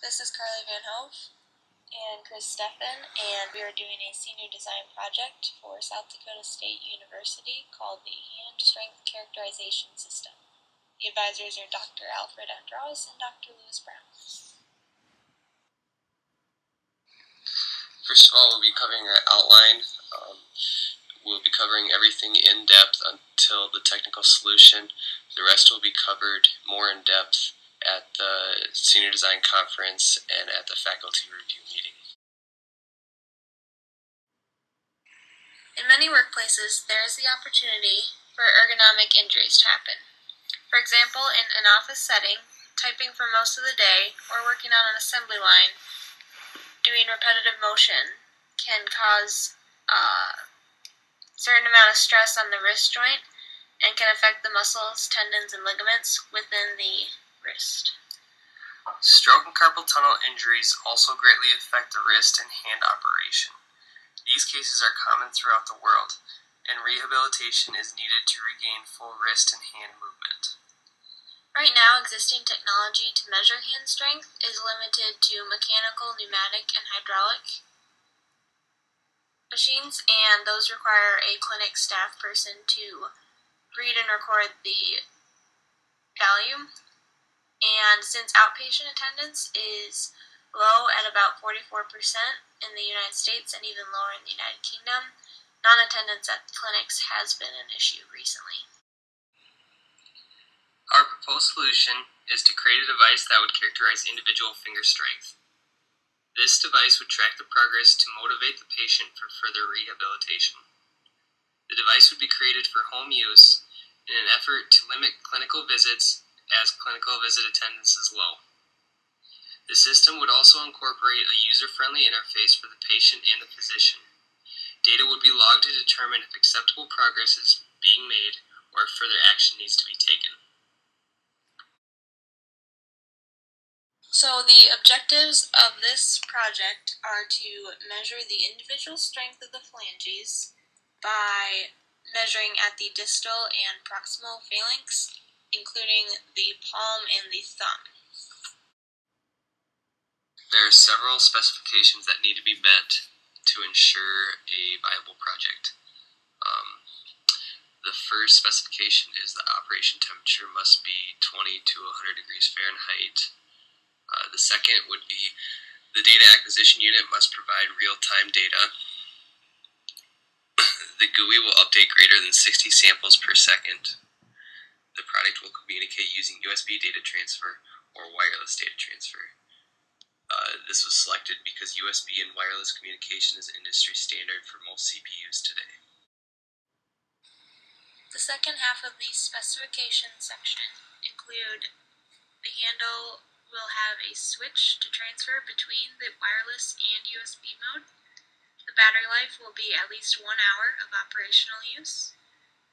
This is Hove and Steffen, and we are doing a senior design project for South Dakota State University called the Hand Strength Characterization System. The advisors are Dr. Alfred Andros and Dr. Lewis Brown. First of all, we'll be covering our outline. We'll be covering everything in depth until the technical solution. The rest will be covered more in depth at the Senior Design Conference and at the faculty review meeting. In many workplaces, there is the opportunity for ergonomic injuries to happen. For example, in an office setting, typing for most of the day or working on an assembly line, doing repetitive motion can cause a certain amount of stress on the wrist joint and can affect the muscles, tendons, and ligaments within the wrist. Stroke and carpal tunnel injuries also greatly affect the wrist and hand operation. These cases are common throughout the world, and rehabilitation is needed to regain full wrist and hand movement. Right now, existing technology to measure hand strength is limited to mechanical, pneumatic, and hydraulic machines, and those require a clinic staff person to read and record the value. And since outpatient attendance is low at about 44% in the United States and even lower in the United Kingdom, non-attendance at clinics has been an issue recently. Our proposed solution is to create a device that would characterize individual finger strength. This device would track the progress to motivate the patient for further rehabilitation. The device would be created for home use in an effort to limit clinical visits as clinical visit attendance is low. The system would also incorporate a user-friendly interface for the patient and the physician. Data would be logged to determine if acceptable progress is being made or if further action needs to be taken. So the objectives of this project are to measure the individual strength of the phalanges by measuring at the distal and proximal phalanx, including the palm and the thumb. There are several specifications that need to be met to ensure a viable project. The first specification is the operation temperature must be 20 to 100 degrees Fahrenheit. The second would be the data acquisition unit must provide real-time data. The GUI will update greater than 60 samples per second. The product will communicate using USB data transfer or wireless data transfer. This was selected because USB and wireless communication is industry standard for most CPUs today. The second half of the specification section include the handle will have a switch to transfer between the wireless and USB mode. The battery life will be at least 1 hour of operational use.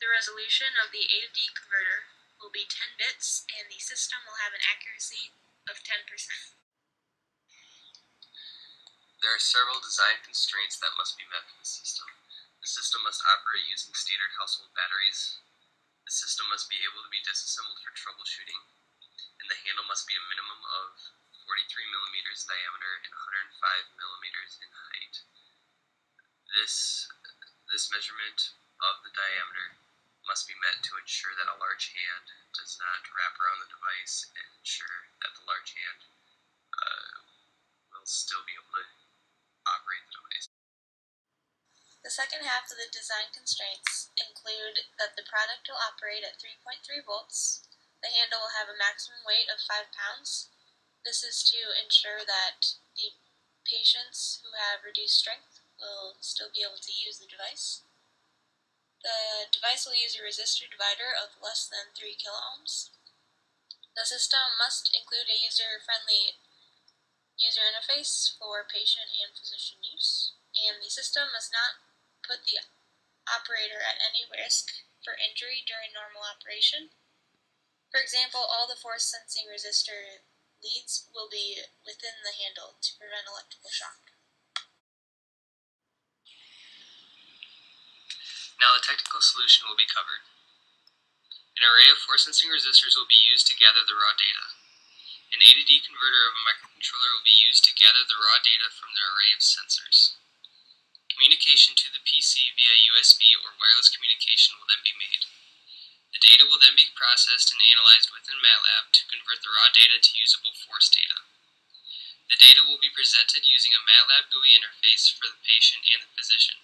The resolution of the A to D converter will be 10 bits, and the system will have an accuracy of 10%. There are several design constraints that must be met for the system. The system must operate using standard household batteries. The system must be able to be disassembled for troubleshooting, and the handle must be a minimum of 43 millimeters in diameter and 105 millimeters in height. This measurement of the diameter must be met to ensure that a large hand does not wrap around the device and ensure that the large hand will still be able to operate the device. The second half of the design constraints include that the product will operate at 3.3 volts. The handle will have a maximum weight of 5 pounds. This is to ensure that the patients who have reduced strength will still be able to use the device. The device will use a resistor divider of less than 3 kiloohms. The system must include a user-friendly user interface for patient and physician use, and the system must not put the operator at any risk for injury during normal operation. For example, all the force-sensing resistor leads will be within the handle to prevent electrical shock. Now the technical solution will be covered. An array of force-sensing resistors will be used to gather the raw data. An A to D converter of a microcontroller will be used to gather the raw data from the array of sensors. Communication to the PC via USB or wireless communication will then be made. The data will then be processed and analyzed within MATLAB to convert the raw data to usable force data. The data will be presented using a MATLAB GUI interface for the patient and the physician.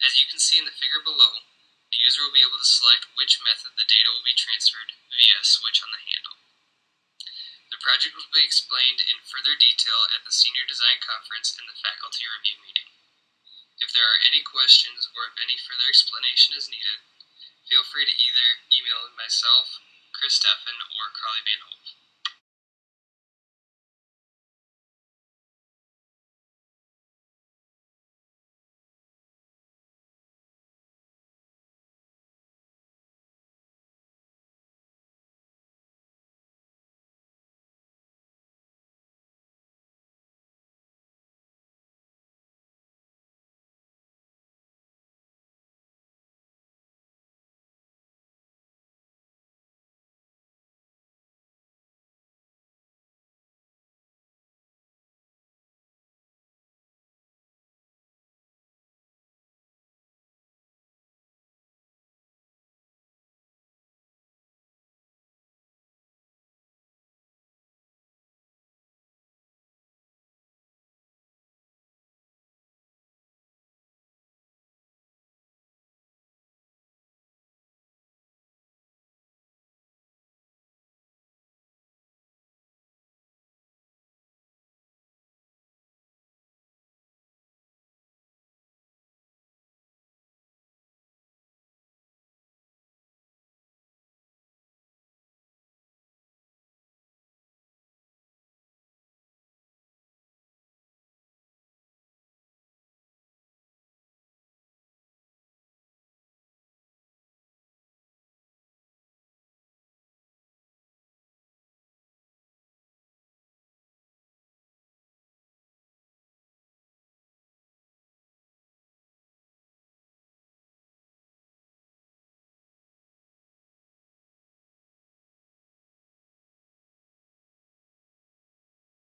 As you can see in the figure below, the user will be able to select which method the data will be transferred via a switch on the handle. The project will be explained in further detail at the Senior Design Conference and the faculty review meeting. If there are any questions or if any further explanation is needed, feel free to either email myself, Steffen, or Carly Van Hove.